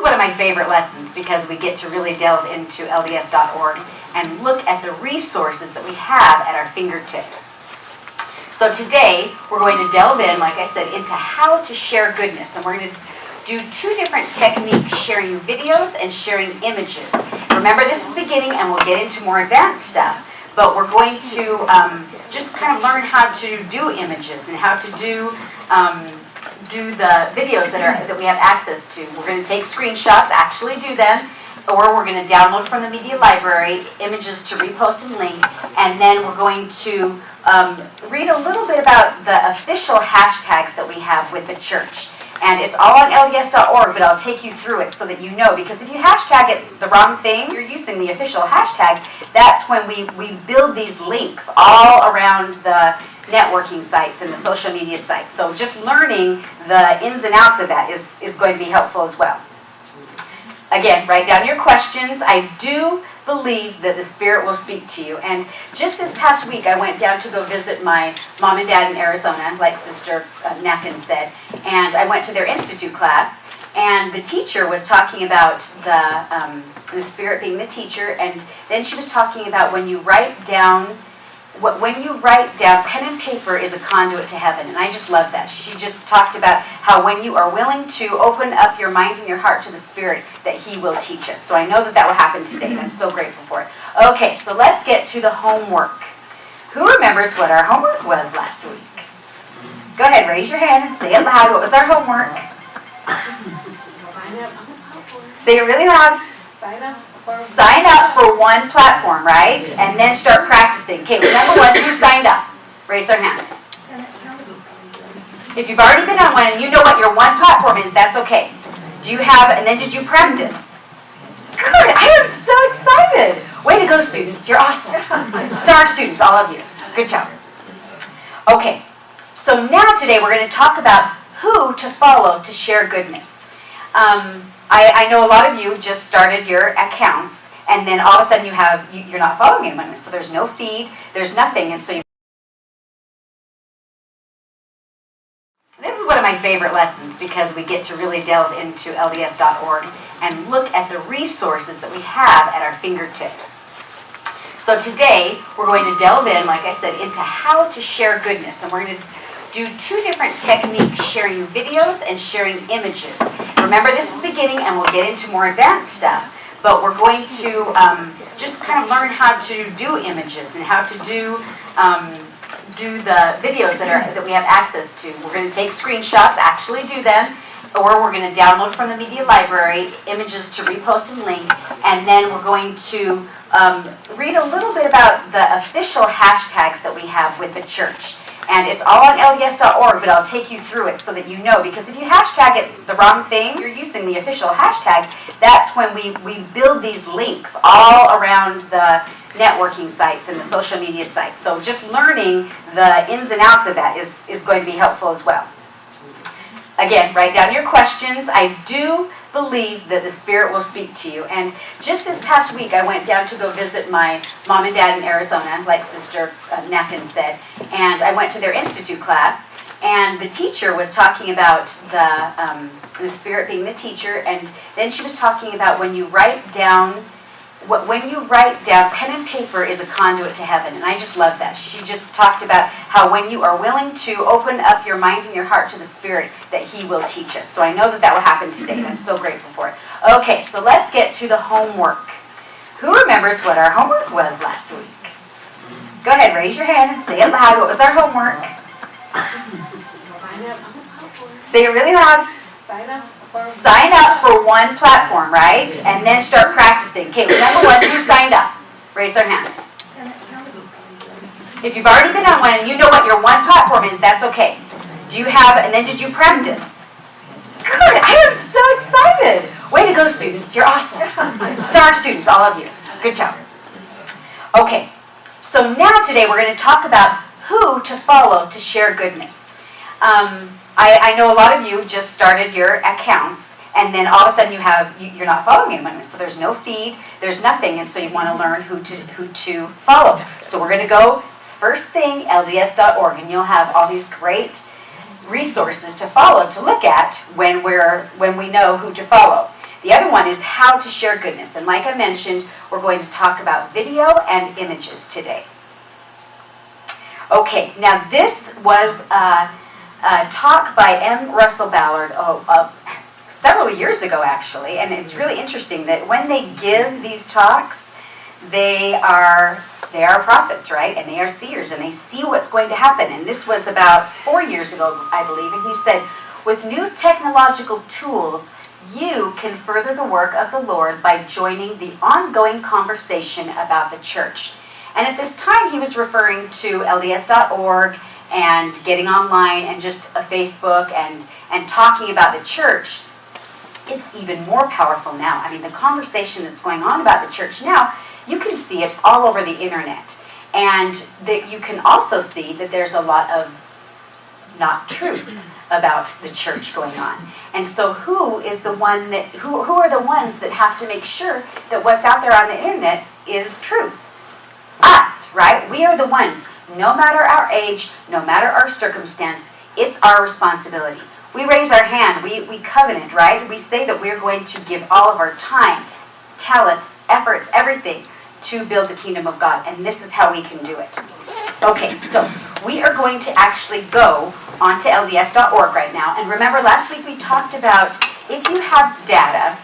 one of my favorite lessons because we get to really delve into LDS.org and look at the resources that we have at our fingertips. So today, we're going to delve in, like I said, into how to share goodness. And we're going to do two different techniques, sharing videos and sharing images. Remember, this is the beginning, and we'll get into more advanced stuff. But we're going to just kind of learn how to do images and how to do the videos that we have access to. We're going to take screenshots, actually do them, or we're going to download from the media library images to repost and link, and then we're going to read a little bit about the official hashtags that we have with the church. And it's all on LDS.org, but I'll take you through it so that you know, because if you hashtag it the wrong thing, you're using the official hashtag, that's when we build these links all around the networking sites and the social media sites. So just learning the ins and outs of that is going to be helpful as well. Again, write down your questions. I do believe that the Spirit will speak to you. And just this past week, I went down to go visit my mom and dad in Arizona, like Sister Nacken said, and I went to their Institute class, and the teacher was talking about the Spirit being the teacher, and then she was talking about when you write down, pen and paper is a conduit to heaven, and I just love that. She just talked about how when you are willing to open up your mind and your heart to the Spirit, that He will teach us. So I know that will happen today, and I'm so grateful for it. Okay, so let's get to the homework. Who remembers what our homework was last week? Go ahead, raise your hand and say it loud. What was our homework? Say it really loud. Sign up for one platform, right? And then start practicing. Okay, remember one who signed up. Raise their hand. If you've already been on one and you know what your one platform is, that's okay. Do you have, and then did you practice? Good, I am so excited. Way to go, students. You're awesome. Star students, all of you. Good job. Okay, so now today we're going to talk about who to follow to share goodness. I know a lot of you just started your accounts, and then all of a sudden you're not following anyone, so there's no feed, there's nothing, and so this is one of my favorite lessons because we get to really delve into LDS.org and look at the resources that we have at our fingertips. So today we're going to delve in, like I said, into how to share goodness, and we're going to do two different techniques, sharing videos and sharing images. Remember, this is the beginning, and we'll get into more advanced stuff, but we're going to just kind of learn how to do images and how to do the videos that we have access to. We're going to take screenshots, actually do them, or we're going to download from the media library images to repost and link, and then we're going to read a little bit about the official hashtags that we have with the church. And it's all on LDS.org, but I'll take you through it so that you know, because if you hashtag it the wrong thing, you're using the official hashtag, that's when we build these links all around the networking sites and the social media sites. So just learning the ins and outs of that is going to be helpful as well. Again, write down your questions. I do believe that the Spirit will speak to you. And just this past week, I went down to go visit my mom and dad in Arizona, like Sister Nacken said, and I went to their Institute class, and the teacher was talking about the Spirit being the teacher, and then she was talking about when you write down, pen and paper is a conduit to heaven, and I just love that. She just talked about how when you are willing to open up your mind and your heart to the Spirit, that He will teach us. So I know that will happen today, and I'm so grateful for it. Okay, so let's get to the homework. Who remembers what our homework was last week? Go ahead, raise your hand and say it loud. What was our homework? Say it really loud. Sign up for one platform, right? And then start practicing. Okay, remember one who signed up. Raise their hand. If you've already been on one and you know what your one platform is, that's okay. Do you have, and then did you practice? Good, I am so excited. Way to go, students. You're awesome. Star students, all of you. Good job. Okay, so now today we're going to talk about who to follow to share goodness. I know a lot of you just started your accounts, and then all of a sudden you're not following anyone, so there's no feed, there's nothing, and so you want to learn who to follow. So we're going to go first thing, LDS.org, and you'll have all these great resources to follow, to look at when we know who to follow. The other one is how to share goodness. And like I mentioned, we're going to talk about video and images today. Okay, now this was a talk by M. Russell Ballard several years ago, actually. And it's really interesting that when they give these talks, they are prophets, right? And they are seers, and they see what's going to happen. And this was about 4 years ago, I believe. And he said, with new technological tools, you can further the work of the Lord by joining the ongoing conversation about the church. And at this time, he was referring to LDS.org and getting online and just a Facebook and talking about the church. It's even more powerful now. I mean, the conversation that's going on about the church now, you can see it all over the internet. And that you can also see that there's a lot of not truth about the church going on. And so who are the ones that have to make sure that what's out there on the internet is truth? Us, right? We are the ones. No matter our age, no matter our circumstance, it's our responsibility. We raise our hand, we covenant, right? We say that we're going to give all of our time, talents, efforts, everything to build the kingdom of God. And this is how we can do it. Okay, so we are going to actually go onto LDS.org right now. And remember, last week we talked about if you have data,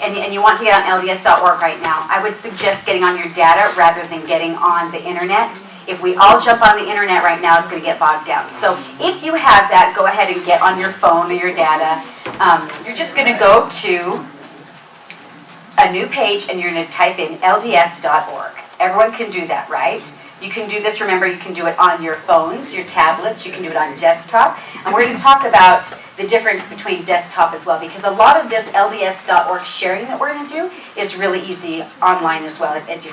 and you want to get on LDS.org right now, I would suggest getting on your data rather than getting on the internet. If we all jump on the internet right now, it's going to get bogged down. So if you have that, go ahead and get on your phone or your data. You're just going to go to a new page and you're going to type in LDS.org. Everyone can do that, right? You can do this, remember, you can do it on your phones, your tablets, you can do it on desktop. And we're going to talk about the difference between desktop as well, because a lot of this LDS.org sharing that we're going to do is really easy online as well at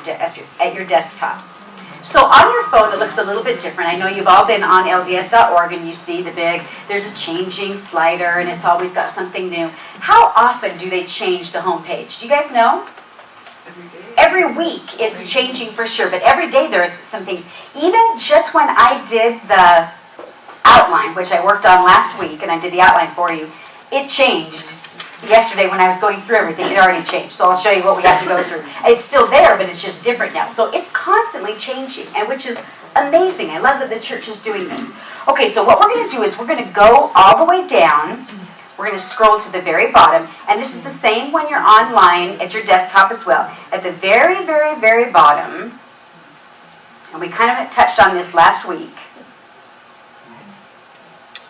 your desktop. So on your phone, it looks a little bit different. I know you've all been on LDS.org and you see there's a changing slider and it's always got something new. How often do they change the homepage? Do you guys know? Every week it's changing for sure, but every day there are some things. Even just when I did the outline, which I worked on last week, and I did the outline for you, it changed. Yesterday when I was going through everything, it already changed. So I'll show you what we have to go through. It's still there, but it's just different now. So it's constantly changing, and which is amazing. I love that the church is doing this. Okay, so what we're going to do is we're going to go all the way down. We're going to scroll to the very bottom, and this is the same when you're online at your desktop as well. At the very, very, very bottom, and we kind of touched on this last week,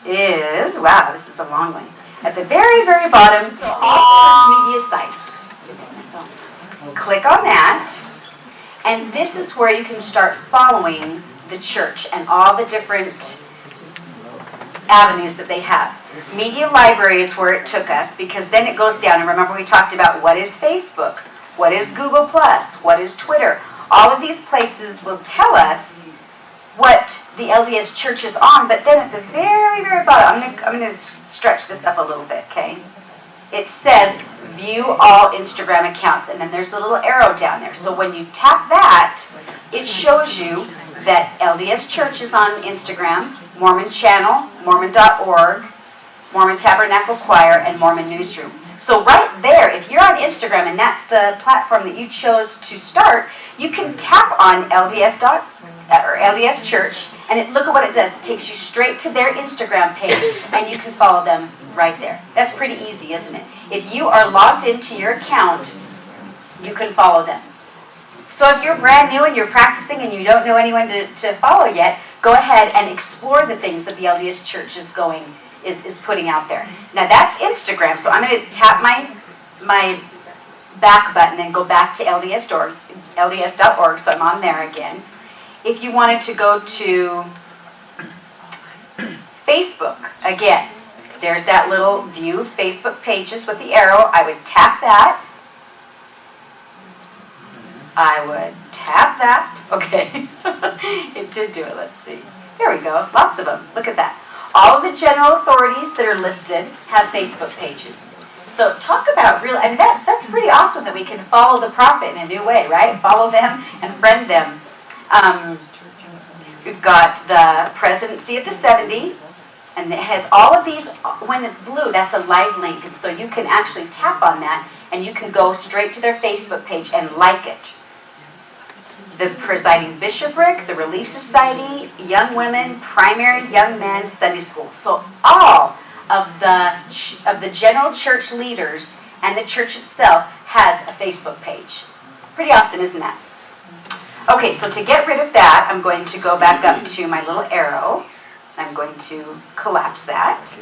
wow, this is a long one. At the very, very bottom, all church media sites. Click on that, and this is where you can start following the church and all the different avenues that they have. Media library is where it took us, because then it goes down, and remember we talked about what is Facebook, what is Google+, what is Twitter. All of these places will tell us what the LDS church is on, but then at the very, very bottom, I'm going to stretch this up a little bit, okay? It says view all Instagram accounts, and then there's the little arrow down there. So when you tap that, it shows you that LDS Church is on Instagram, Mormon Channel, Mormon.org, Mormon Tabernacle Choir, and Mormon Newsroom. So right there, if you're on Instagram and that's the platform that you chose to start, you can tap on LDS Church, and look at what it does. It takes you straight to their Instagram page, and you can follow them right there. That's pretty easy, isn't it? If you are logged into your account, you can follow them. So if you're brand new and you're practicing and you don't know anyone to follow yet, go ahead and explore the things that the LDS Church is putting out there. Now that's Instagram, so I'm going to tap my back button and go back to LDS.org, so I'm on there again. If you wanted to go to Facebook, again, there's that little view Facebook pages with the arrow. I would tap that. Okay. It did do it. Let's see. Here we go. Lots of them. Look at that. All of the general authorities that are listed have Facebook pages. So talk about real, and that's pretty awesome that we can follow the prophet in a new way, right? Follow them and friend them. We've got the presidency of the 70. And it has all of these. When it's blue, that's a live link. And so you can actually tap on that, and you can go straight to their Facebook page and like it. The Presiding Bishopric, the Relief Society, Young Women, Primary, Young Men, Sunday School. So all of the general church leaders and the church itself has a Facebook page. Pretty awesome, isn't that? Okay, so to get rid of that, I'm going to go back up to my little arrow. I'm going to collapse that.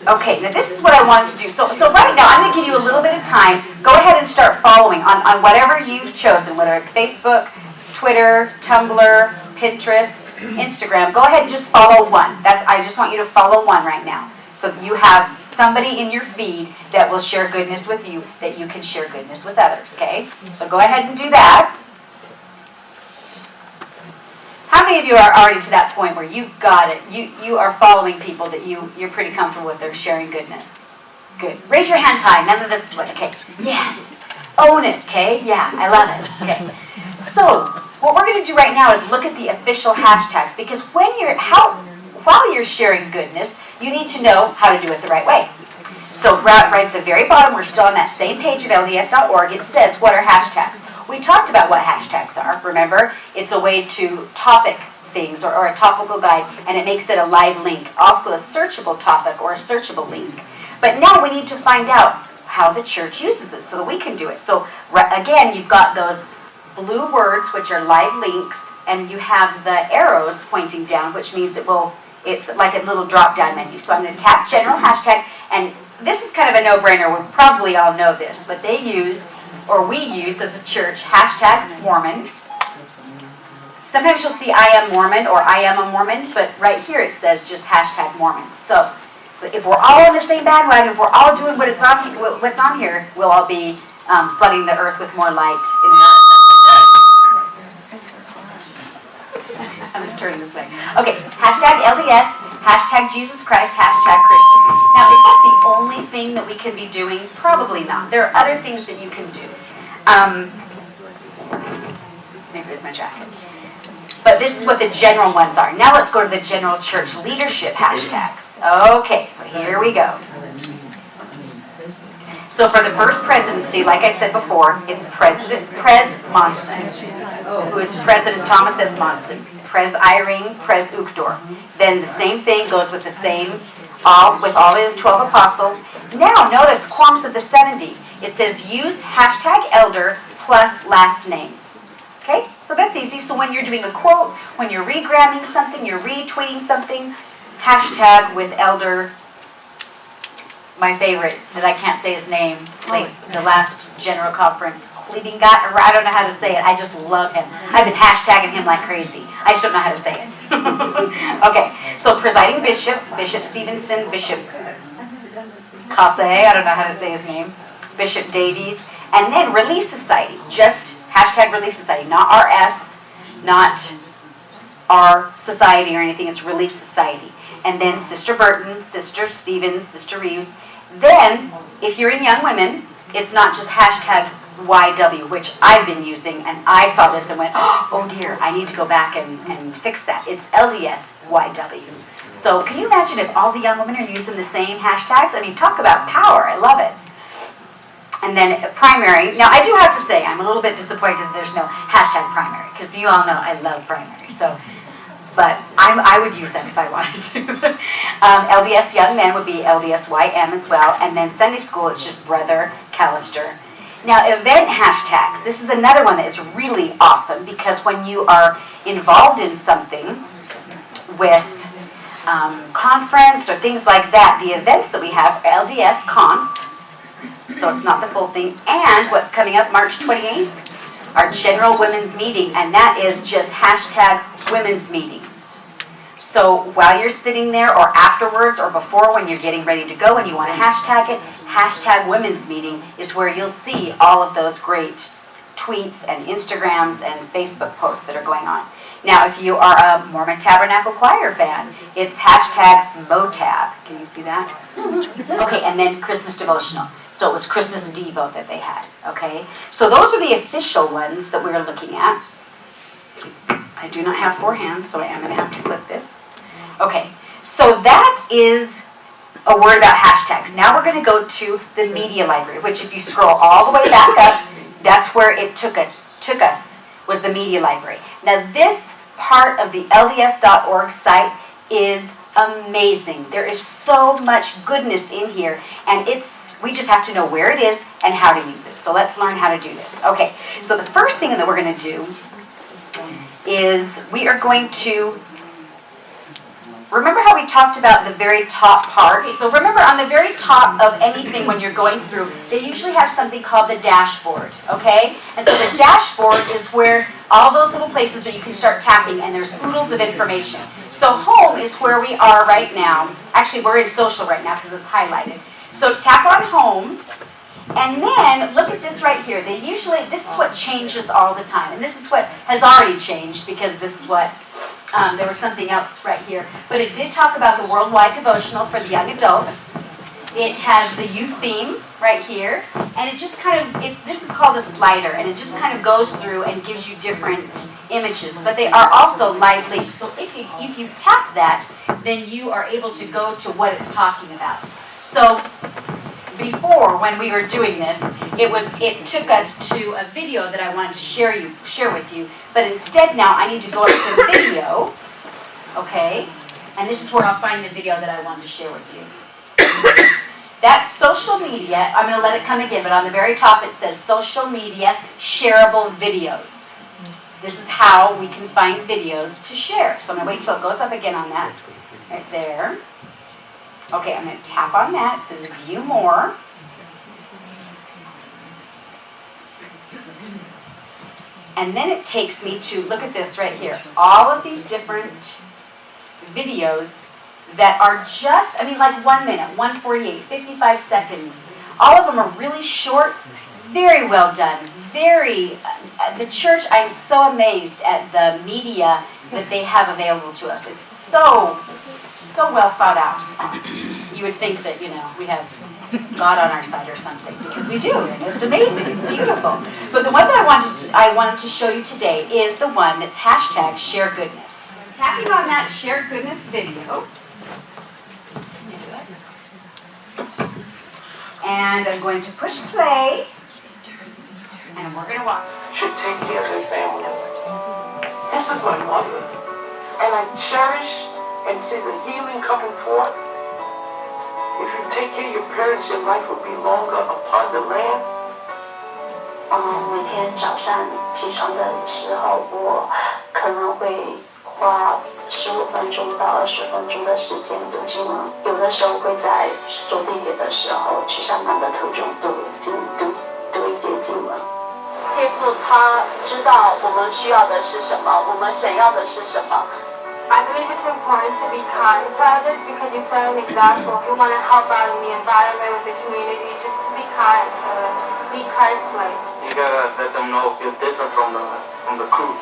Okay, now this is what I wanted to do. So right now, I'm going to give you a little bit of time. Go ahead and start following on whatever you've chosen, whether it's Facebook, Twitter, Tumblr, Pinterest, Instagram. Go ahead and just follow one. I just want you to follow one right now. So you have somebody in your feed that will share goodness with you, that you can share goodness with others, okay? So go ahead and do that. How many of you are already to that point where you've got it? You are following people that you're pretty comfortable with. They're sharing goodness. Good. Raise your hands high. None of this. Okay. Yes. Own it. Okay. Yeah. I love it. Okay. So what we're going to do right now is look at the official hashtags, because while you're sharing goodness, you need to know how to do it the right way. So right at the very bottom, we're still on that same page of LDS.org. It says, what are hashtags? We talked about what hashtags are, remember? It's a way to topic things or a topical guide, and it makes it a live link. Also a searchable topic or a searchable link. But now we need to find out how the church uses it so that we can do it. So again, you've got those blue words, which are live links, and you have the arrows pointing down, which means it's like a little drop-down menu. So I'm going to tap general hashtag, and this is kind of a no-brainer. We probably all know this, but we use as a church, hashtag Mormon. Sometimes you'll see I am Mormon or I am a Mormon, but right here it says just hashtag Mormon. So if we're all on the same bandwagon, if we're all doing what's on here, we'll all be flooding the earth with more light. I'm going to turn this way. Okay, hashtag LDS, hashtag Jesus Christ, hashtag Christian. Now, is that the only thing that we can be doing? Probably not. There are other things that you can do. Maybe it was my jacket. But this is what the general ones are. Now let's go to the general church leadership hashtags. Okay, so here we go. So for the first presidency, like I said before, it's Pres Monson, who is President Thomas S. Monson. Pres Eyring, Pres Uchtdorf. Then the same thing goes with with all the 12 apostles. Now notice quorums of the 70. It says use hashtag elder plus last name. Okay, so that's easy. So when you're doing a quote, when you're regramming something, you're retweeting something, hashtag with elder. My favorite, that I can't say his name, like the last general conference, Clevingat, or I don't know how to say it. I just love him. I've been hashtagging him like crazy. I just don't know how to say it. Okay, so presiding bishop, Bishop Stevenson, Bishop Kase, I don't know how to say his name, Bishop Davies, and then Relief Society, just hashtag Relief Society, not RS, not our society or anything, it's Relief Society. And then Sister Burton, Sister Stevens, Sister Reeves. Then, if you're in Young Women, it's not just hashtag YW, which I've been using, and I saw this and went, oh dear, I need to go back and fix that. It's LDS YW. So can you imagine if all the young women are using the same hashtags? I mean, talk about power. I love it. And then primary. Now, I do have to say, I'm a little bit disappointed that there's no hashtag primary, because you all know I love primary. But I would use them if I wanted to. LDS Young Men would be LDSYM as well. And then Sunday School, it's just Brother Callister. Now, event hashtags. This is another one that is really awesome, because when you are involved in something with conference or things like that, the events that we have are LDS Conf, so it's not the full thing, and what's coming up March 28th, our General Women's Meeting, and that is just hashtag Women's Meeting. So while you're sitting there or afterwards or before when you're getting ready to go and you want to hashtag it, hashtag Women's Meeting is where you'll see all of those great tweets and Instagrams and Facebook posts that are going on. Now, if you are a Mormon Tabernacle Choir fan, it's hashtag MOTAB. Can you see that? Okay, and then Christmas Devotional. So it was Christmas Devo that they had, okay? So those are the official ones that we were looking at. I do not have 4 hands, so I am going to have to click this. Okay, so that is a word about hashtags. Now we're going to go to the media library, which if you scroll all the way back up, that's where it took us, was the media library. Now this part of the LDS.org site is amazing. There is so much goodness in here, and we just have to know where it is and how to use it. So let's learn how to do this. Okay, so the first thing that we're going to do is we are going to remember how we talked about the very top part? Okay, so remember on the very top of anything when you're going through, they usually have something called the dashboard, okay? And so the dashboard is where all those little places that you can start tapping, and there's oodles of information. So home is where we are right now. Actually, we're in social right now because it's highlighted. So tap on home, and then look at this right here. This is what changes all the time, and this is what has already changed because this is what, there was something else right here. But it did talk about the worldwide devotional for the young adults. It has the youth theme right here, and it just this is called a slider, and it just kind of goes through and gives you different images, but they are also live links. So if you tap that, then you are able to go to what it's talking about. So before, when we were doing this, it took us to a video that I wanted to share with you, but instead now I need to go up to video, okay, and this is where I'll find the video that I wanted to share with you. That's social media. I'm going to let it come again, but on the very top it says social media shareable videos. This is how we can find videos to share. So I'm going to wait till it goes up again on that, right there. Okay, I'm going to tap on that. It says view more. And then it takes me to, look at this right here, all of these different videos that are just, like 1 minute, 1:48, 55 seconds. All of them are really short, very well done, the church, I'm so amazed at the media that they have available to us. It's so well thought out. You would think that, we have God on our side or something, because we do, and it's amazing, it's beautiful. But the one that I wanted to show you today is the one that's hashtag share goodness. Tapping on that share goodness video, and I'm going to push play, and we're going to watch. Should take care of their family. This is my mother, and I cherish and see the healing coming forth. If you take care of your parents, your life will be longer upon the land. 每天早上起床的时候，我可能会花15分钟到20分钟的时间读经文。有的时候会在坐地铁的时候去上班的途中读一节经文。借助他知道我们需要的是什么，我们想要的是什么。I believe it's important to be kind to others because you set an example. If you want to help out in the environment, with the community, just to be kind, to be Christ-like. You gotta let them know if you're different from the crew.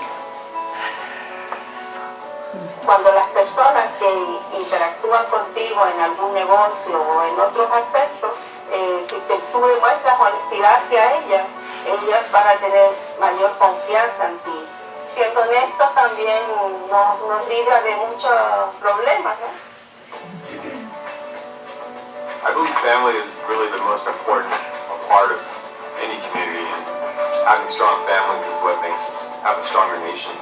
Cuando las personas que interactúan contigo en algún negocio o en otros aspectos, si tú demuestras honestidad hacia ellas van a tener mayor confianza en ti. Siendo honestos también nos libra de muchos problemas, ¿no? I believe family is really the most important part of any community, and having strong families is what makes us have a stronger nation.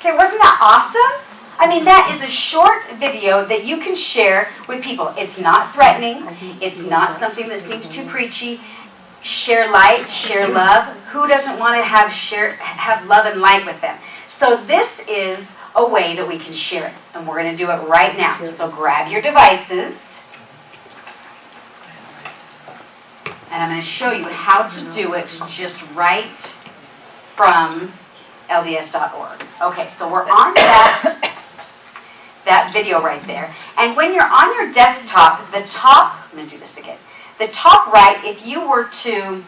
Okay, wasn't that awesome? That is a short video that you can share with people. It's not threatening. It's not something that seems too preachy. Share light, share love. Who doesn't want to have love and light with them? So this is a way that we can share it, and we're going to do it right now. So grab your devices. And I'm going to show you how to do it just right from LDS.org. Okay, so we're on that video right there. And when you're on your desktop, the top, I'm going to do this again. The top right, if you were to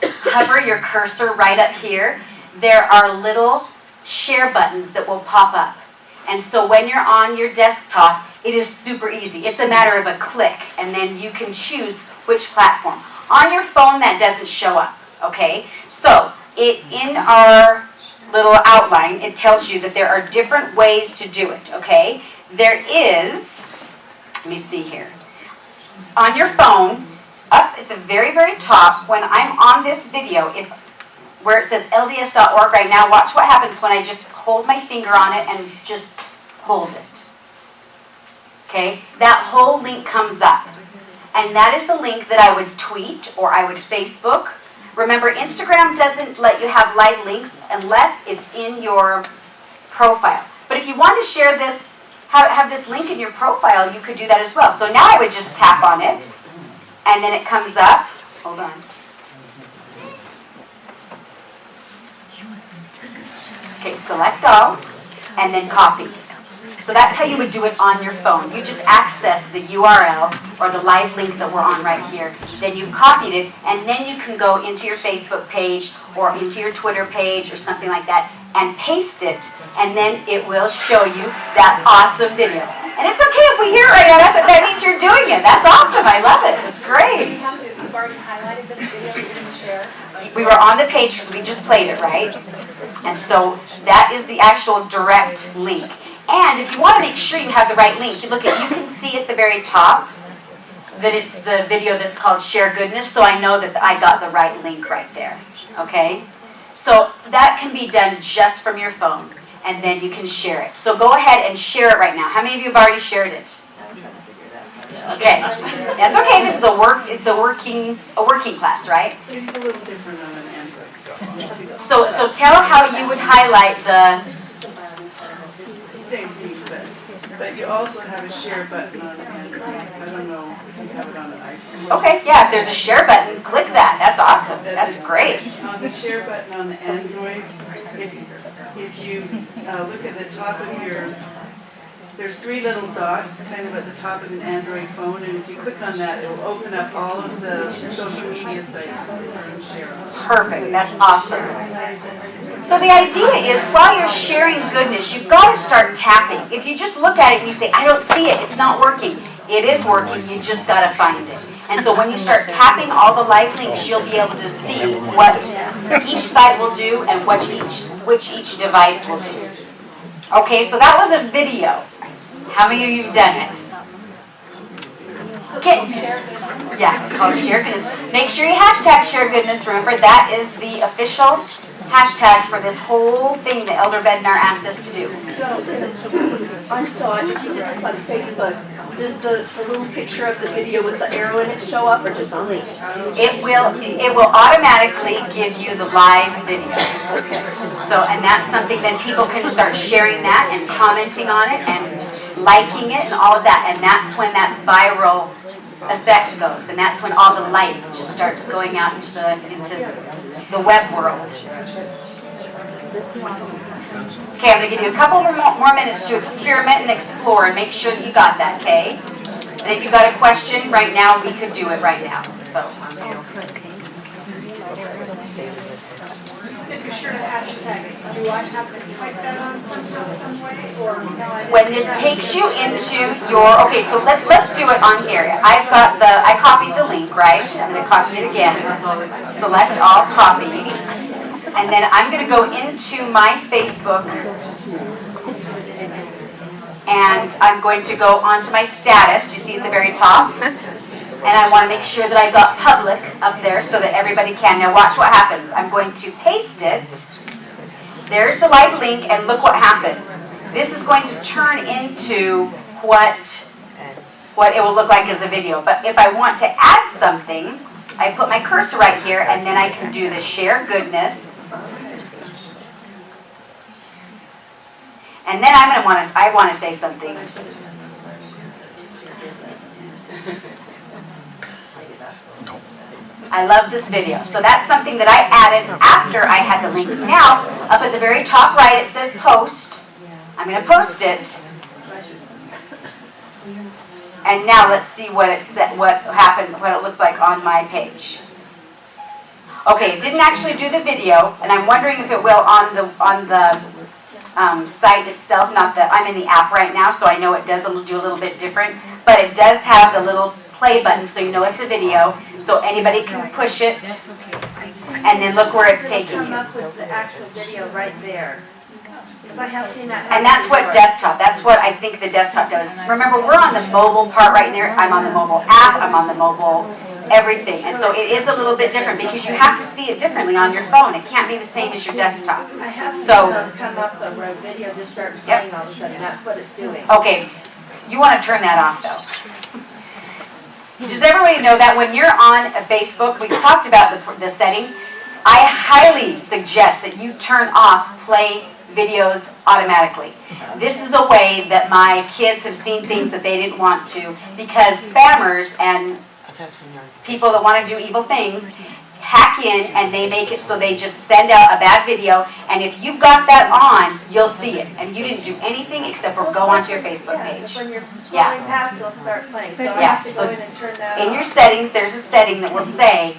hover your cursor right up here, there are little share buttons that will pop up. And so when you're on your desktop, it is super easy. It's a matter of a click, and then you can choose which platform. On your phone, that doesn't show up, okay? So in our little outline, it tells you that there are different ways to do it, okay? There is, let me see here. On your phone, up at the very, very top, when I'm on this video, where it says LDS.org right now, watch what happens when I just hold my finger on it and just hold it. Okay? That whole link comes up. And that is the link that I would tweet or I would Facebook. Remember, Instagram doesn't let you have live links unless it's in your profile. But if you want to share this, have this link in your profile, you could do that as well. So now I would just tap on it, and then it comes up. Hold on. Okay, select all, and then copy. So that's how you would do it on your phone. You just access the URL or the live link that we're on right here. Then you've copied it, and then you can go into your Facebook page or into your Twitter page or something like that and paste it, and then it will show you that awesome video. And it's okay if we hear it right now. That means you're doing it. That's awesome. I love it. It's great. You've already highlighted the video you're going to share. We were on the page because we just played it, right? And so that is the actual direct link. And if you want to make sure you have the right link, you can see at the very top that it's the video that's called Share Goodness, so I know that I got the right link right there. Okay? So that can be done just from your phone, and then you can share it. So go ahead and share it right now. How many of you have already shared it? Okay. That's okay. This is a working class, right? It's a little different on an Android. So tell how you would highlight the Same thing, but you also have a share button on Android. I don't know if you have it on an iPhone. Okay, yeah, if there's a share button, click that. That's awesome. That's great. On the share button on the Android, if you look at the top of there's three little dots kind of at the top of an Android phone, and if you click on that, it will open up all of the social media sites that you can share on. Perfect. That's awesome. So the idea is, while you're sharing goodness, you've got to start tapping. If you just look at it and you say, I don't see it, it's not working. It is working, you just got to find it. And so when you start tapping all the live links, you'll be able to see what each site will do and which each device will do. Okay, so that was a video. How many of you have done it? Okay. Yeah, it's called Share Goodness. Make sure you hashtag Share Goodness. Remember, that is the official hashtag for this whole thing that Elder Bednar asked us to do. So if you did this on Facebook, does the little picture of the video with the arrow in it show up, or just a link? It will automatically give you the live video. So, and that's something that people can start sharing that and commenting on it and liking it and all of that. And that's when that viral effect goes. And that's when all the light just starts going out into the web world. Okay, I'm going to give you a couple more minutes to experiment and explore and make sure that you got that, okay? And if you've got a question right now, we could do it right now. So. If you're sure to hashtag, do I have to type that on some way, or no? When this takes you into your, okay, so let's do it on here. I copied the link, right? I'm going to copy it again. Select all, copy. And then I'm going to go into my Facebook, and I'm going to go onto my status. Do you see at the very top? And I want to make sure that I've got public up there so that everybody can. Now watch what happens. I'm going to paste it. There's the live link, and look what happens. This is going to turn into what it will look like as a video. But if I want to add something, I put my cursor right here, and then I can do the Share Goodness. And then I want to say something. I love this video. So that's something that I added after I had the link. Now, up at the very top right, it says post. I'm going to post it. And now let's see what it said, what happened, what it looks like on my page. Okay, it didn't actually do the video, and I'm wondering if it will on the site itself. Not that I'm in the app right now, so I know it does do a little bit different. But it does have the little play button, so you know it's a video, so anybody can push it, and then look where it's taking Come you. up with the actual video right there. Because I have seen that. And that's what desktop, that's what I think the desktop does. Remember, we're on the mobile part right there. I'm on the mobile app, I'm on the mobile everything. And so it is a little bit different because you have to see it differently on your phone. It can't be the same as your desktop. I have seen So- those come up though, where a video just starts playing all of a sudden. That's what it's doing. Okay, you want to turn that off though. Does everybody know that when you're on a Facebook, we talked about the settings, I highly suggest that you turn off play videos automatically. This is a way that my kids have seen things that they didn't want to, because spammers and people that want to do evil things hack in and they make it so they just send out a bad video, and if you've got that on, you'll see it, and you didn't do anything except for go onto your Facebook Yeah, page. when you're scrolling Yeah. past, they'll start playing. So I Yeah, have to so go in and turn that In off. your settings, there's a setting that will say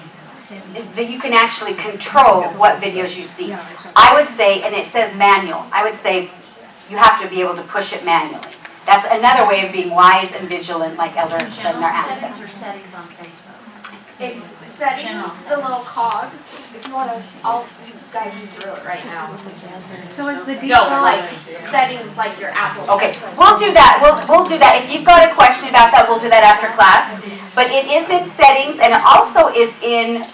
that you can actually control what videos you see. I would say, and it says manual, I would say you have to be able to push it manually. That's another way of being wise and vigilant, like Elder Bednar asked us. Or settings on Facebook? It's settings, the little cog. If you want to, I'll guide you through it right now. So is the No, default? like settings, like your Apple. Okay, settings. we'll do that. We'll do that. If you've got a question about that, we'll do that after class. But it is in settings, and it also is in,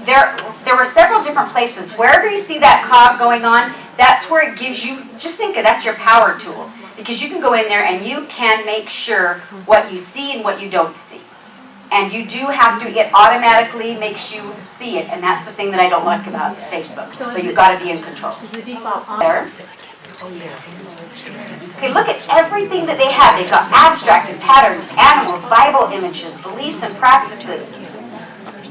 there were several different places. Wherever you see that cog going on, that's where it gives you, just think of that's your power tool. Because you can go in there and you can make sure what you see and what you don't see. And you do have to, it automatically makes you see it, and that's the thing that I don't like about Facebook. So you've got to be in control. Is the default on? There. Okay, look at everything that they have. They've got abstracted patterns, animals, Bible images, beliefs and practices.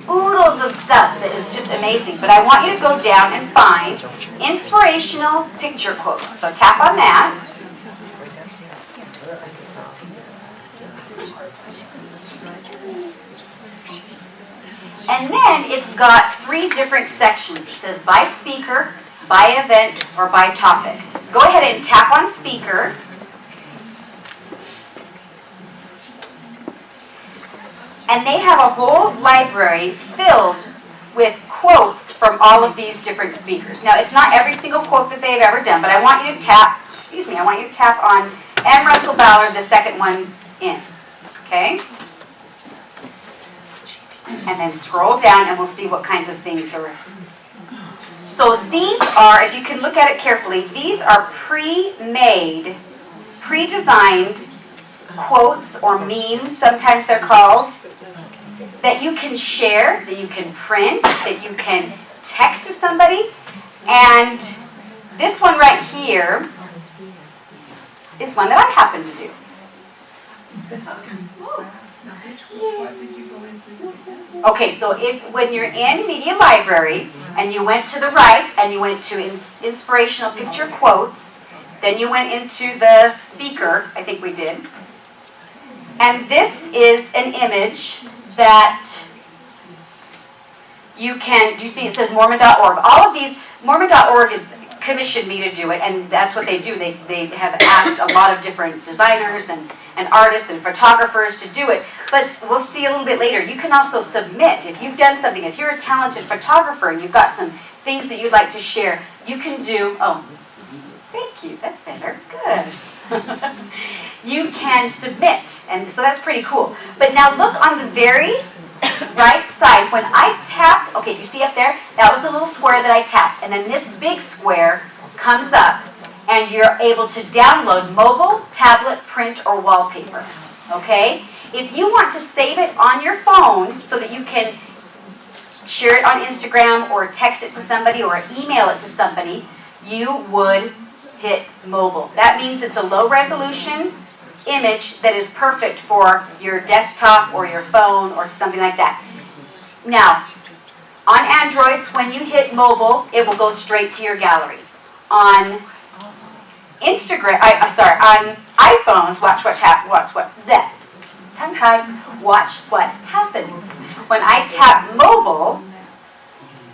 Oodles of stuff that is just amazing. But I want you to go down and find inspirational picture quotes. So tap on that. And then it's got 3 different sections. It says by speaker, by event, or by topic. Go ahead and tap on speaker. And they have a whole library filled with quotes from all of these different speakers. Now, it's not every single quote that they've ever done, but I want you to tap, I want you to tap on M. Russell Ballard, the second one in. Okay? And then scroll down and we'll see what kinds of things are. So these are, if you can look at it carefully, these are pre-made, pre-designed quotes or memes, sometimes they're called, that you can share, that you can print, that you can text to somebody. And this one right here is one that I happen to do. Okay, so when you're in Media Library and you went to the right and you went to Inspirational Picture Quotes, then you went into the speaker, I think we did. And this is an image that you can, do you see it says Mormon.org. All of these, Mormon.org is commissioned me to do it, and that's what they do. They have asked a lot of different designers and artists and photographers to do it. But we'll see a little bit later. You can also submit. If you've done something, if you're a talented photographer and you've got some things that you'd like to share, you can do, oh, thank you, that's better, good. You can submit, and so that's pretty cool. But now look on the very right side. When I tapped, okay, do you see up there? That was the little square that I tapped. And then this big square comes up, and you're able to download mobile, tablet, print, or wallpaper. Okay? If you want to save it on your phone so that you can share it on Instagram or text it to somebody or email it to somebody, you would hit mobile. That means it's a low resolution image that is perfect for your desktop or your phone or something like that. Now, On Androids, when you hit mobile, it will go straight to your gallery. On Instagram, on iPhones, watch what happens. When I tap mobile,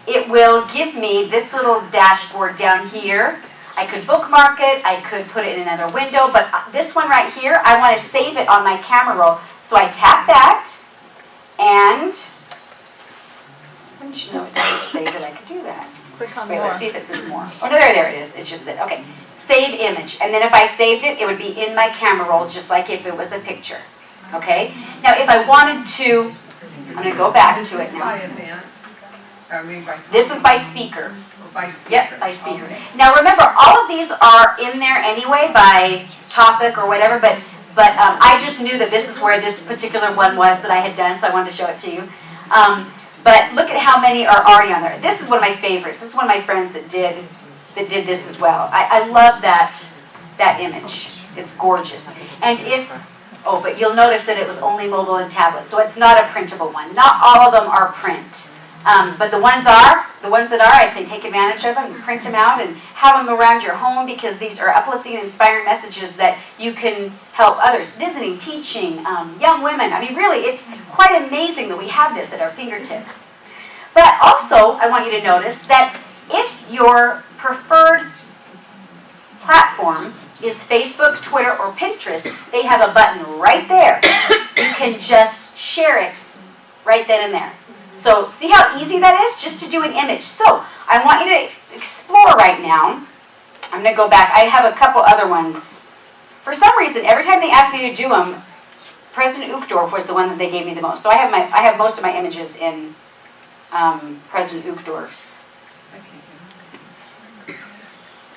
it will give me this little dashboard down here. I could bookmark it, I could put it in another window, but this one right here, I want to save it on my camera roll. So I tap that, and wouldn't you know it doesn't save it, I could do that. Click on Wait, more. let's see if it says more. Oh, no, there it is. It's just that. Okay. Save image. And then if I saved it, it would be in my camera roll, just like if it was a picture. Okay? Now, if I wanted to, I'm going to go back to it now. This was by speaker. Yep, by speaker. Okay. Now, remember, all of these are in there anyway by topic or whatever, but I just knew that this is where this particular one was that I had done, so I wanted to show it to you. But look at how many are already on there. This is one of my favorites. This is one of my friends that did this as well. I love that image. It's gorgeous. And but you'll notice that it was only mobile and tablet, so it's not a printable one. Not all of them are print. But the ones that are, I say take advantage of them and print them out and have them around your home, because these are uplifting and inspiring messages that you can help others. Visiting, teaching, young women. I mean, really, it's quite amazing that we have this at our fingertips. But also, I want you to notice that if your preferred platform is Facebook, Twitter, or Pinterest, they have a button right there. You can just share it right then and there. So see how easy that is, just to do an image. So I want you to explore right now. I'm going to go back. I have a couple other ones. For some reason, every time they ask me to do them, President Uchtdorf was the one that they gave me the most. So I have most of my images in President Uchtdorf's.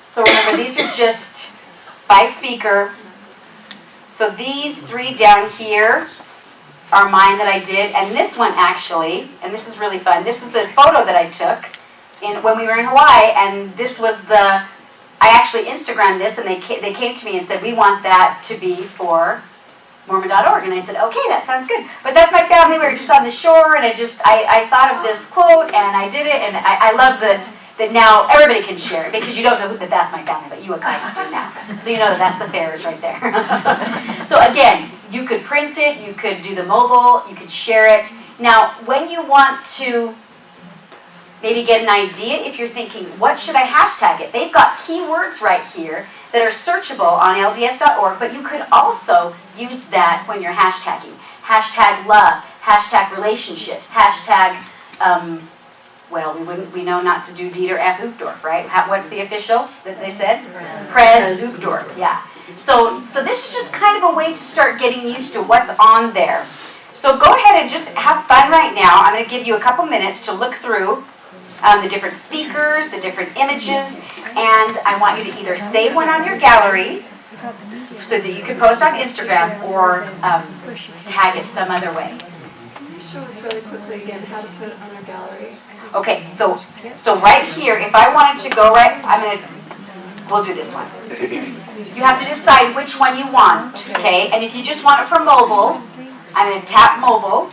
So remember, these are just by speaker. So these three down here are mine that I did, and this one actually, and this is really fun, this is the photo that I took when we were in Hawaii, and this was I actually Instagrammed this, and they came to me and said, we want that to be for Mormon.org, and I said, okay, that sounds good. But that's my family, we were just on the shore, and I thought of this quote, and I did it, and I love that now everybody can share it, because you don't know that that's my family, but you guys do now. So you know that's the Ferris right there. So again, you could print it, you could do the mobile, you could share it. Now, when you want to maybe get an idea, if you're thinking, what should I hashtag it? They've got keywords right here that are searchable on LDS.org, but you could also use that when you're hashtagging. Hashtag love, hashtag relationships, hashtag, we know not to do Dieter F. Uchtdorf, right? What's the official that they said? Prez Uchtdorf, yeah. So this is just kind of a way to start getting used to what's on there. So go ahead and just have fun right now. I'm going to give you a couple minutes to look through the different speakers, the different images, and I want you to either save one on your gallery so that you can post on Instagram, or tag it some other way. Show us really quickly again how to put it on our gallery. Okay, so right here, if I wanted to go we'll do this one. You have to decide which one you want, okay? And if you just want it for mobile, I'm going to tap mobile.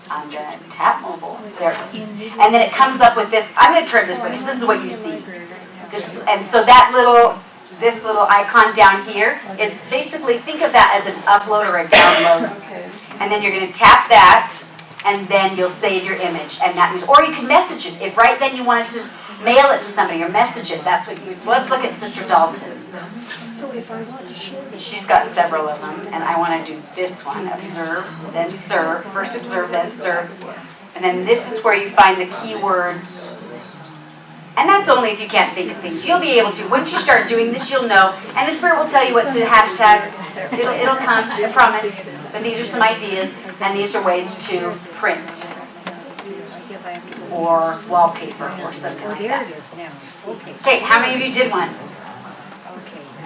I'm going to tap mobile. There it is. And then it comes up with this. I'm going to turn this way because this is what you see. And so this little icon down here is basically, think of that as an upload or a download. And then you're going to tap that, and then you'll save your image. And that means, or you can message it. If right then you wanted to mail it to somebody or message it, that's what you. So let's look at Sister Dalton. So if I want to share this, She's got several of them, and I want to do this one. Observe, then serve. First observe, then serve. And then this is where you find the keywords. And that's only if you can't think of things. You'll be able to. Once you start doing this, you'll know. And the Spirit will tell you what to hashtag. It'll come, I promise. But these are some ideas, and these are ways to print or wallpaper or something like that. Okay, how many of you did one?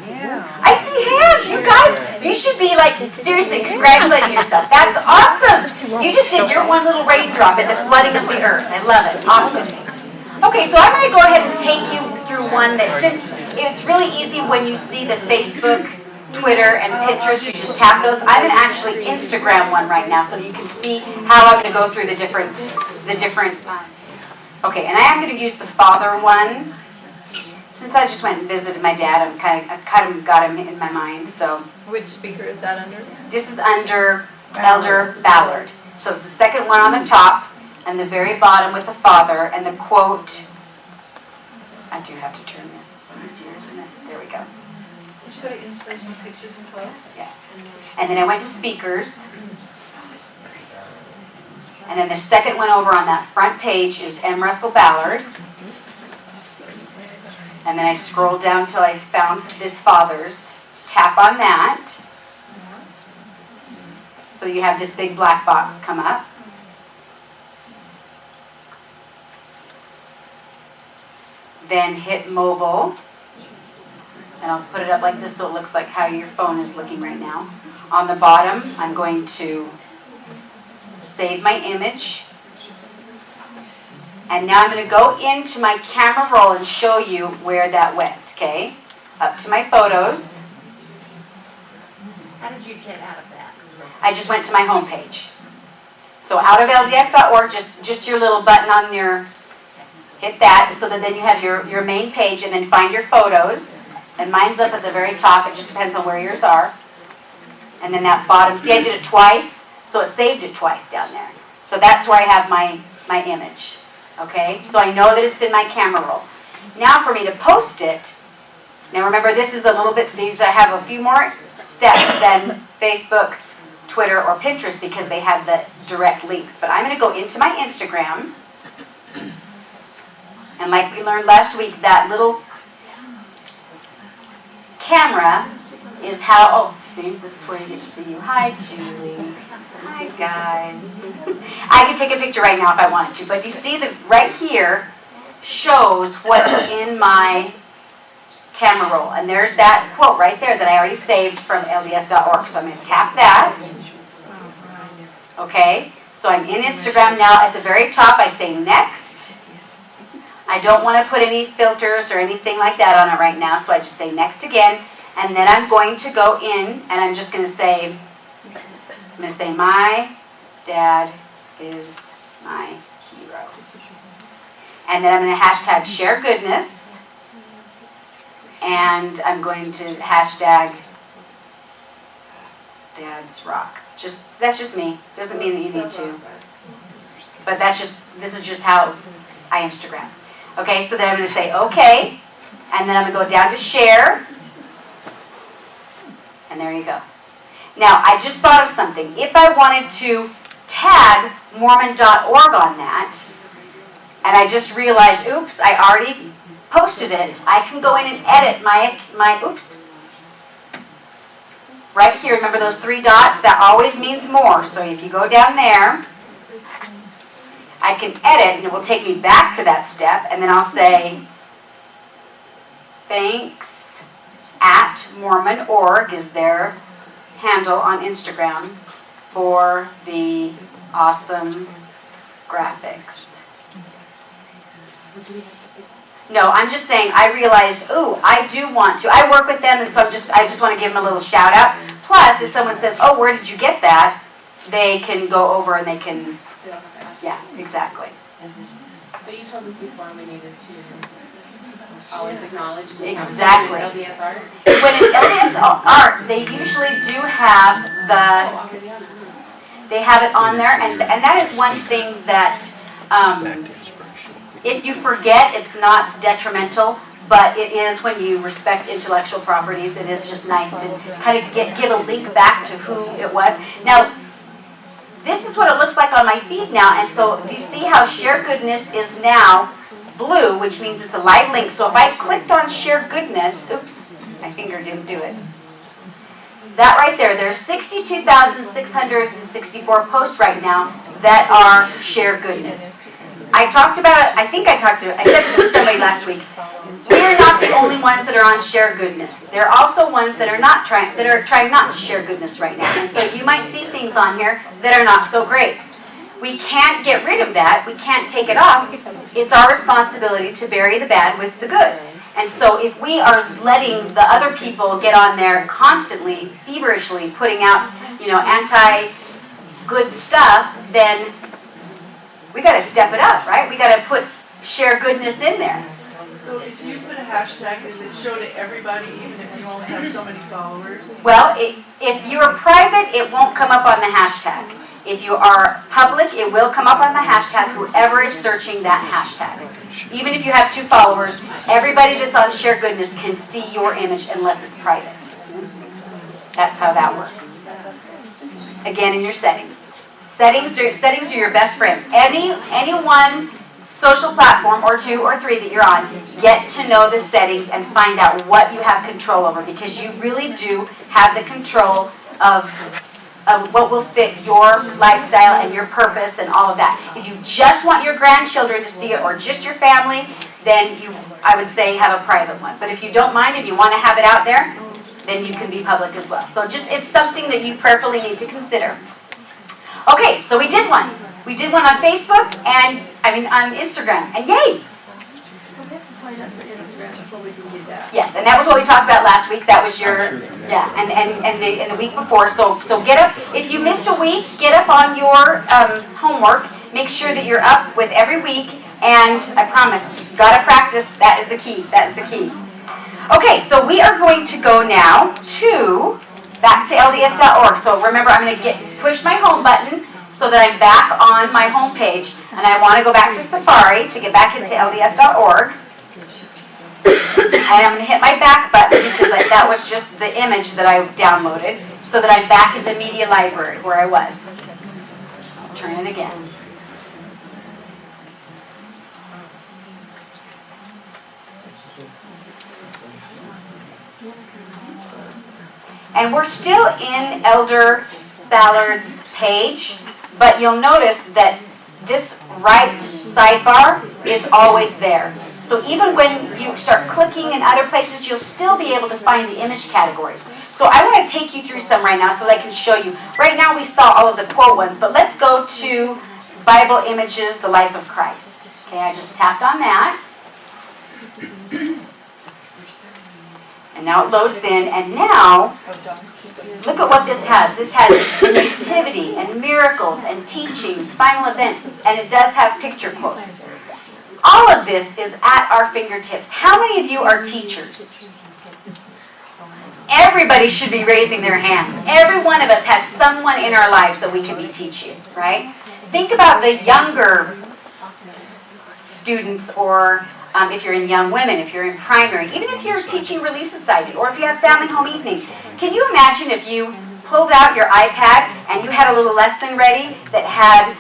I see hands, you guys. You should be seriously congratulating yourself. That's awesome. You just did your one little raindrop in the flooding of the earth. I love it. Awesome. Okay, so I'm going to go ahead and take you through one that, since it's really easy when you see the Facebook Twitter and Pinterest. You just tap those. I'm going to actually Instagram one right now so you can see how I'm going to go through the different. Okay, and I am going to use the father one. Since I just went and visited my dad, I kind of got him in my mind. So Which speaker is that under? this is under Elder Ballard. So it's the second one on the top and the very bottom with the father and the quote. I do have to turn this. It's easier, isn't it? There we go. Did you go to inspirational pictures and quotes? Yes. And then I went to speakers. And then the second one over on that front page is M. Russell Ballard. And then I scrolled down until I found this father's. Tap on that. So you have this big black box come up. Then hit mobile. And I'll put it up like this so it looks like how your phone is looking right now. On the bottom, I'm going to save my image. And now I'm going to go into my camera roll and show you where that went, okay? Up to my photos. How did you get out of that? I just went to my home page. So out of LDS.org, just your little button on your, hit that, so that then you have your main page, and then find your photos. And mine's up at the very top. It just depends on where yours are. And then that bottom, see I did it twice, so it saved it twice down there. So that's where I have my image. Okay, so I know that it's in my camera roll. Now for me to post it, now remember this is a little bit, I have a few more steps than Facebook, Twitter, or Pinterest because they have the direct links. But I'm going to go into my Instagram, and like we learned last week, that little camera is how, oh, see, this is where you get to see you. Hi, Julie. Hi, guys. I could take a picture right now if I wanted to, but you see that right here shows what's in my camera roll. And there's that quote right there that I already saved from LDS.org. So I'm going to tap that. Okay, so I'm in Instagram now. At the very top, I say next. I don't want to put any filters or anything like that on it right now, so I just say next again. And then I'm going to go in, and I'm just going to say, my dad is my hero. And then I'm going to hashtag share goodness. And I'm going to hashtag Dad's Rock. That's just me. Doesn't mean that you need to. But this is just how I Instagram. Okay, so then I'm going to say okay. And then I'm going to go down to share. And there you go. Now, I just thought of something. If I wanted to tag Mormon.org on that, and I just realized, oops, I already posted it, I can go in and edit my oops. Right here, remember those three dots? That always means more. So if you go down there, I can edit, and it will take me back to that step, and then I'll say, thanks at Mormon.org is their handle on Instagram for the awesome graphics. No, I'm just saying, I realized, I do want to. I work with them, and so I just want to give them a little shout out. Plus, if someone says, oh, where did you get that? They can go over and they can, yeah, exactly. But you told us before we needed to always acknowledge the exactly. LDS art. When it's LDS art, they usually do have they have it on there, and that is one thing that if you forget, it's not detrimental, but it is when you respect intellectual properties. It is just nice to kind of give a link back to who it was. Now, this is what it looks like on my feed now, and so do you see how Share Goodness is now blue, which means it's a live link. So if I clicked on Share Goodness, oops, my finger didn't do it. That right there, there's 62,664 posts right now that are Share Goodness. I said this to somebody last week. We're not the only ones that are on Share Goodness. There are also ones that are trying not to share goodness right now. And so you might see things on here that are not so great. We can't get rid of that. We can't take it off. It's our responsibility to bury the bad with the good. And so if we are letting the other people get on there constantly, feverishly putting out, anti-good stuff, then we got to step it up, right? We got to share goodness in there. So if you put a hashtag, does it show to everybody, even if you only have so many followers? Well, if you are private, it won't come up on the hashtag. If you are public, it will come up on the hashtag, whoever is searching that hashtag. Even if you have 2 followers, everybody that's on Share Goodness can see your image unless it's private. That's how that works. Again, in your settings. Settings are your best friends. Any one social platform, or 2 or 3 that you're on, get to know the settings and find out what you have control over, because you really do have the control of what will fit your lifestyle and your purpose and all of that. If you just want your grandchildren to see it, or just your family, then I would say have a private one. But if you don't mind and you want to have it out there, then you can be public as well. So it's something that you prayerfully need to consider. Okay, so we did one. We did one on Facebook and on Instagram, and yay! So let's sign up for Instagram before we can do that. Yes, and that was what we talked about last week. That was your and the week before. So get up. If you missed a week, get up on your homework. Make sure that you're up with every week. And I promise, gotta practice. That is the key. That is the key. Okay, so we are going to go now back to LDS.org. So remember, I'm going to push my home button so that I'm back on my home page, and I want to go back to Safari to get back into LDS.org. And I'm going to hit my back button because that was just the image that I downloaded, so that I'm back into Media Library where I was. I'll turn it again. And we're still in Elder Ballard's page, but you'll notice that this right sidebar is always there. So even when you start clicking in other places, you'll still be able to find the image categories. So I want to take you through some right now so that I can show you. Right now we saw all of the quote ones, but let's go to Bible Images, the Life of Christ. Okay, I just tapped on that. And now it loads in, and now, look at what this has. This has nativity and miracles and teachings, final events, and it does have picture quotes. All of this is at our fingertips. How many of you are teachers? Everybody should be raising their hands. Every one of us has someone in our lives that we can be teaching, right? Think about the younger students, or if you're in young women, if you're in primary, even if you're teaching Relief Society, or if you have family home evening. Can you imagine if you pulled out your iPad and you had a little lesson ready that had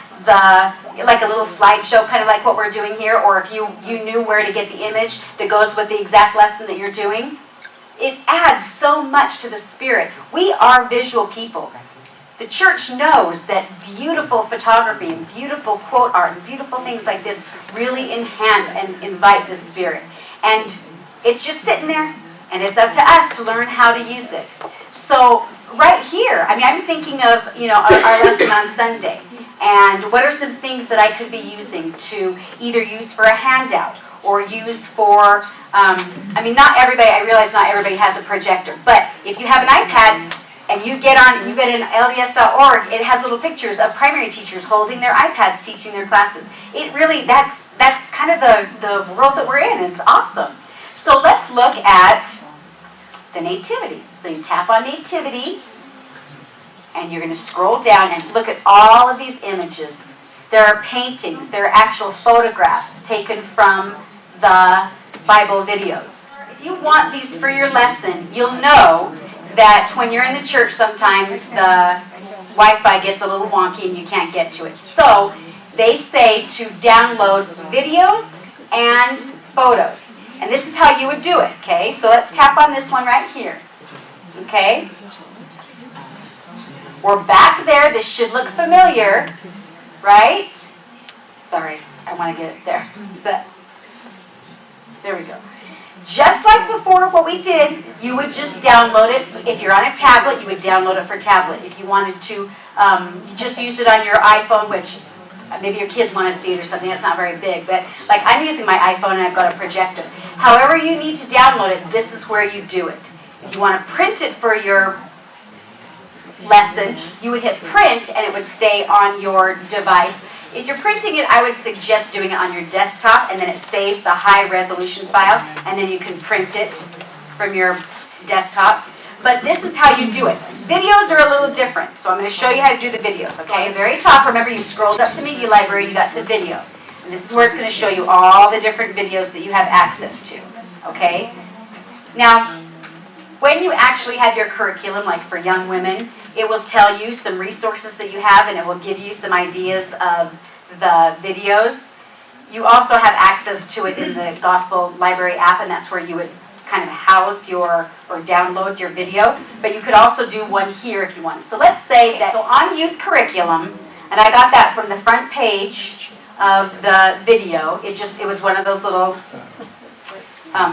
like a little slideshow, kind of like what we're doing here, or if you knew where to get the image that goes with the exact lesson that you're doing? It adds so much to the spirit. We are visual people. The church knows that beautiful photography and beautiful quote art and beautiful things like this really enhance and invite the spirit. And it's just sitting there, and it's up to us to learn how to use it. So right here, I'm thinking of our lesson on Sunday, and what are some things that I could be using to either use for a handout or use for, not everybody, I realize not everybody has a projector, but if you have an iPad, and you get in LDS.org, it has little pictures of primary teachers holding their iPads teaching their classes. It really, that's kind of the world that we're in. It's awesome. So let's look at the nativity. So you tap on nativity, and you're going to scroll down and look at all of these images. There are paintings. There are actual photographs taken from the Bible videos. If you want these for your lesson, you'll know that when you're in the church, sometimes the Wi-Fi gets a little wonky and you can't get to it. So they say to download videos and photos. And this is how you would do it, okay? So let's tap on this one right here, okay? We're back there. This should look familiar, right? Sorry, I want to get it there. There we go. Just like before, what we did, you would just download it. If you're on a tablet, you would download it for tablet. If you wanted to just use it on your iPhone, which maybe your kids want to see it or something that's not very big, but like I'm using my iPhone and I've got a projector. However you need to download it, this is where you do it. If you want to print it for your lesson, you would hit print and it would stay on your device. If you're printing it, I would suggest doing it on your desktop, and then it saves the high resolution file, and then you can print it from your desktop. But this is how you do it. Videos are a little different, so I'm going to show you how to do the videos, okay? Very top, remember you scrolled up to Media Library, you got to video. And this is where it's going to show you all the different videos that you have access to, okay? Now, when you actually have your curriculum, like for young women, it will tell you some resources that you have, and it will give you some ideas of the videos. You also have access to it in the Gospel Library app, and that's where you would kind of house your, or download your video. But you could also do one here if you want. So let's say that, so on youth curriculum, and I got that from the front page of the video. It was one of those little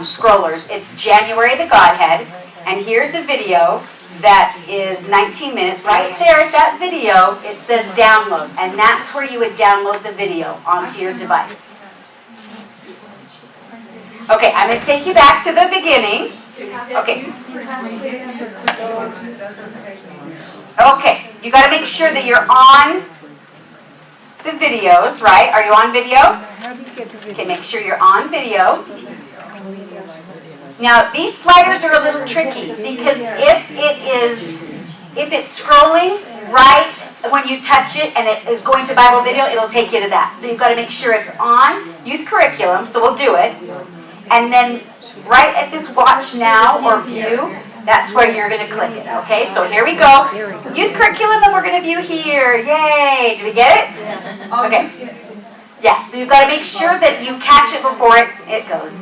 scrollers. It's January the Godhead, and here's a video that is 19 minutes. Right there at that video, it says download, and that's where you would download the video onto your device. Okay, I'm going to take you back to the beginning. Okay. Okay, you got to make sure that you're on the videos, right? Are you on video? Okay, make sure you're on video. Now, these sliders are a little tricky because if it's scrolling right when you touch it and it is going to Bible video, it'll take you to that. So you've got to make sure it's on youth curriculum, so we'll do it. And then right at this watch now or view, that's where you're going to click it, okay? So here we go. Youth curriculum, and we're going to view here. Yay! Do we get it? Okay. Yeah, so you've got to make sure that you catch it before it goes.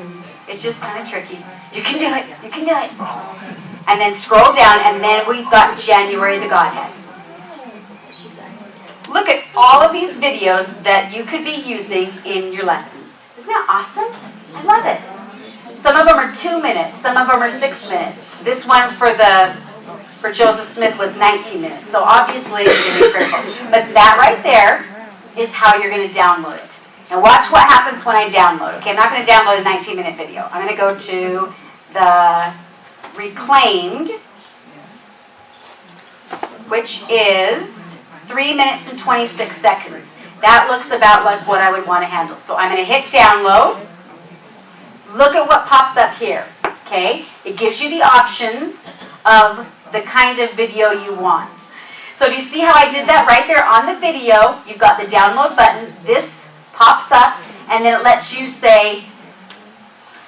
It's just kind of tricky. You can do it. You can do it. And then scroll down, and then we've got January the Godhead. Look at all of these videos that you could be using in your lessons. Isn't that awesome? I love it. Some of them are 2 minutes. Some of them are 6 minutes. This one for Joseph Smith was 19 minutes. So obviously you're going to be careful. But that right there is how you're going to download it. And watch what happens when I download. Okay, I'm not going to download a 19-minute video. I'm going to go to the reclaimed, which is 3 minutes and 26 seconds. That looks about like what I would want to handle. So I'm going to hit download. Look at what pops up here. Okay, it gives you the options of the kind of video you want. So do you see how I did that right there on the video? You've got the download button. This pops up, and then it lets you say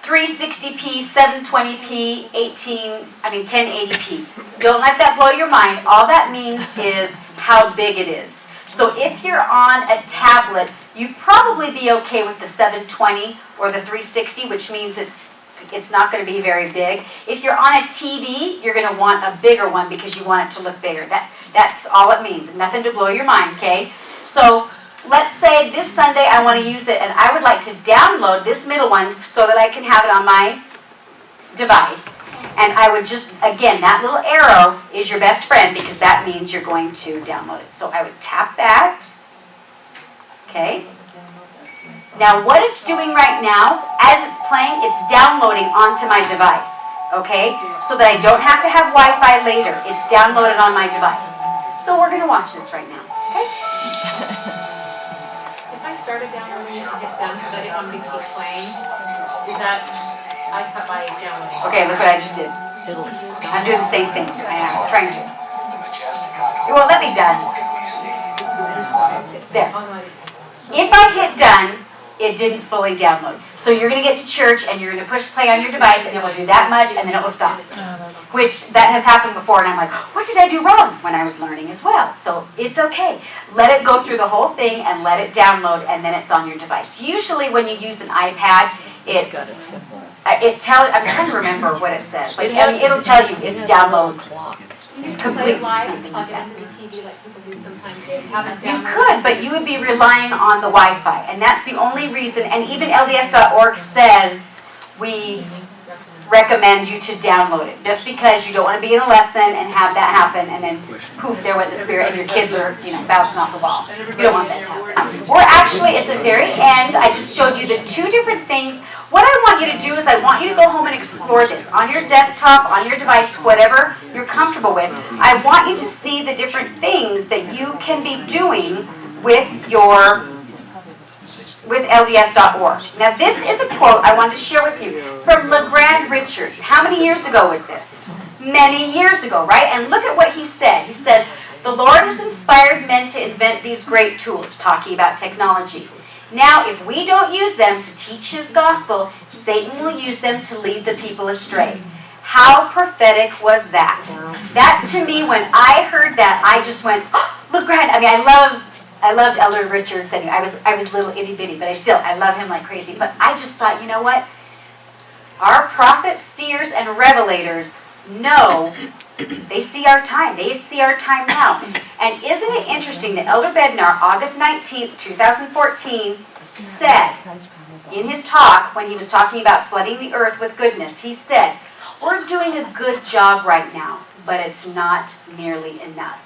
360p, 720p, 1080p. Don't let that blow your mind. All that means is how big it is. So if you're on a tablet, you'd probably be okay with the 720 or the 360, which means it's not going to be very big. If you're on a TV, you're going to want a bigger one because you want it to look bigger. That's all it means. Nothing to blow your mind, okay? So let's say this Sunday I want to use it, and I would like to download this middle one so that I can have it on my device. And I would just, again, that little arrow is your best friend because that means you're going to download it. So I would tap that. Okay. Now what it's doing right now, as it's playing, it's downloading onto my device. Okay? So that I don't have to have Wi-Fi later. It's downloaded on my device. So we're going to watch this right now. Okay? If I started downloading it and hit done because I didn't want to keep playing, is that I cut by downloading? Okay, look what I just did. I'm doing the same thing. I am trying to. It won't let me done. There. If I hit done, it didn't fully download. So you're going to get to church and you're going to push play on your device and it will do that much and then it will stop. Which, that has happened before and I'm like, what did I do wrong when I was learning as well? So it's okay. Let it go through the whole thing and let it download and then it's on your device. Usually when you use an iPad, I'm trying to remember what it says. Like, I mean, it'll tell you if download completely something like that. You could, but you would be relying on the Wi-Fi, and that's the only reason. And even LDS.org says we recommend you to download it. Just because you don't want to be in a lesson and have that happen and then poof, there went the Spirit and your kids are, bouncing off the wall. You don't want that to happen. We're actually at the very end. I just showed you the two different things. What I want you to do is I want you to go home and explore this on your desktop, on your device, whatever you're comfortable with. I want you to see the different things that you can be doing with LDS.org. Now this is a quote I wanted to share with you from LeGrand Richards. How many years ago was this? Many years ago, right? And look at what he said. He says, "The Lord has inspired men to invent these great tools," talking about technology. "Now, if we don't use them to teach his gospel, Satan will use them to lead the people astray." How prophetic was that? That to me, when I heard that, I just went, "Oh, LeGrand." I mean, I loved Elder Richards. Anyway, I was little itty bitty, but I love him like crazy. But I just thought, you know what? Our prophets, seers, and revelators know. They see our time. They see our time now. And isn't it interesting that Elder Bednar, August 19th, 2014, said in his talk, when he was talking about flooding the earth with goodness, he said, "We're doing a good job right now, but it's not nearly enough."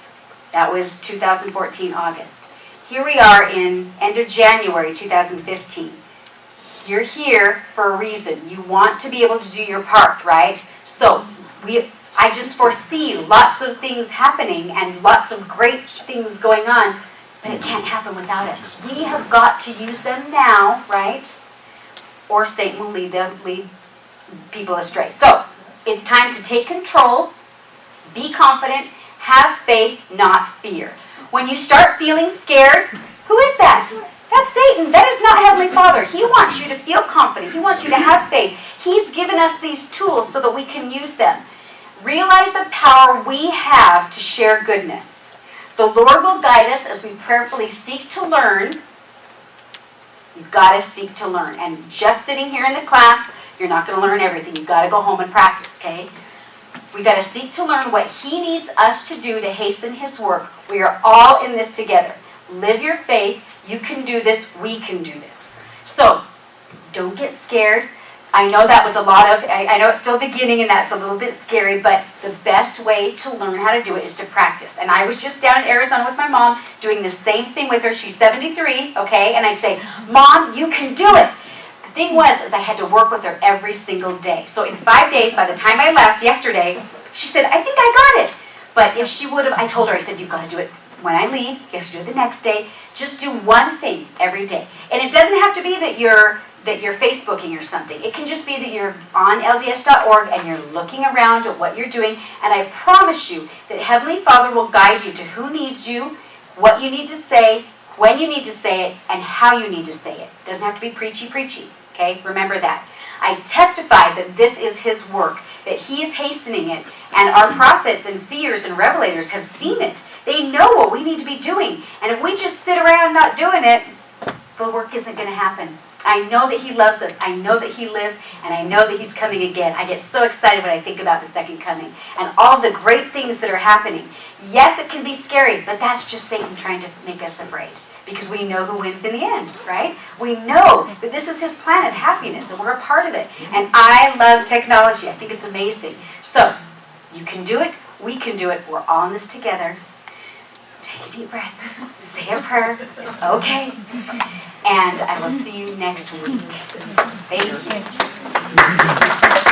That was 2014, August. Here we are in end of January 2015. You're here for a reason. You want to be able to do your part, right? So I just foresee lots of things happening and lots of great things going on, but it can't happen without us. We have got to use them now, right? Or Satan will lead people astray. So it's time to take control, be confident, have faith, not fear. When you start feeling scared, who is that? That's Satan. That is not Heavenly Father. He wants you to feel confident. He wants you to have faith. He's given us these tools so that we can use them. Realize the power we have to share goodness. The Lord will guide us as we prayerfully seek to learn. You've got to seek to learn. And just sitting here in the class, you're not going to learn everything. You've got to go home and practice, okay? We've got to seek to learn what He needs us to do to hasten His work. We are all in this together. Live your faith. You can do this. We can do this. So, don't get scared. I know that was a lot of, I know it's still beginning and that's a little bit scary, but the best way to learn how to do it is to practice. And I was just down in Arizona with my mom doing the same thing with her. She's 73, okay? And I say, "Mom, you can do it." The thing was, is I had to work with her every single day. So in 5 days, by the time I left yesterday, she said, "I think I got it." But if she would have, I told her, I said, "You've got to do it when I leave. You have to do it the next day. Just do one thing every day." And it doesn't have to be that you're Facebooking or something. It can just be that you're on LDS.org and you're looking around at what you're doing. And I promise you that Heavenly Father will guide you to who needs you, what you need to say, when you need to say it, and how you need to say it. It doesn't have to be preachy, okay? Remember that. I testify that this is His work, that He is hastening it, and our prophets and seers and revelators have seen it. They know what we need to be doing. And if we just sit around not doing it, the work isn't going to happen. I know that He loves us. I know that He lives, and I know that He's coming again. I get so excited when I think about the second coming and all the great things that are happening. Yes, it can be scary, but that's just Satan trying to make us afraid, because we know who wins in the end, right? We know that this is His plan of happiness, and we're a part of it. And I love technology. I think it's amazing. So, you can do it. We can do it. We're all in this together. Take a deep breath. Say a prayer. It's okay. And I will see you next week. Thank you.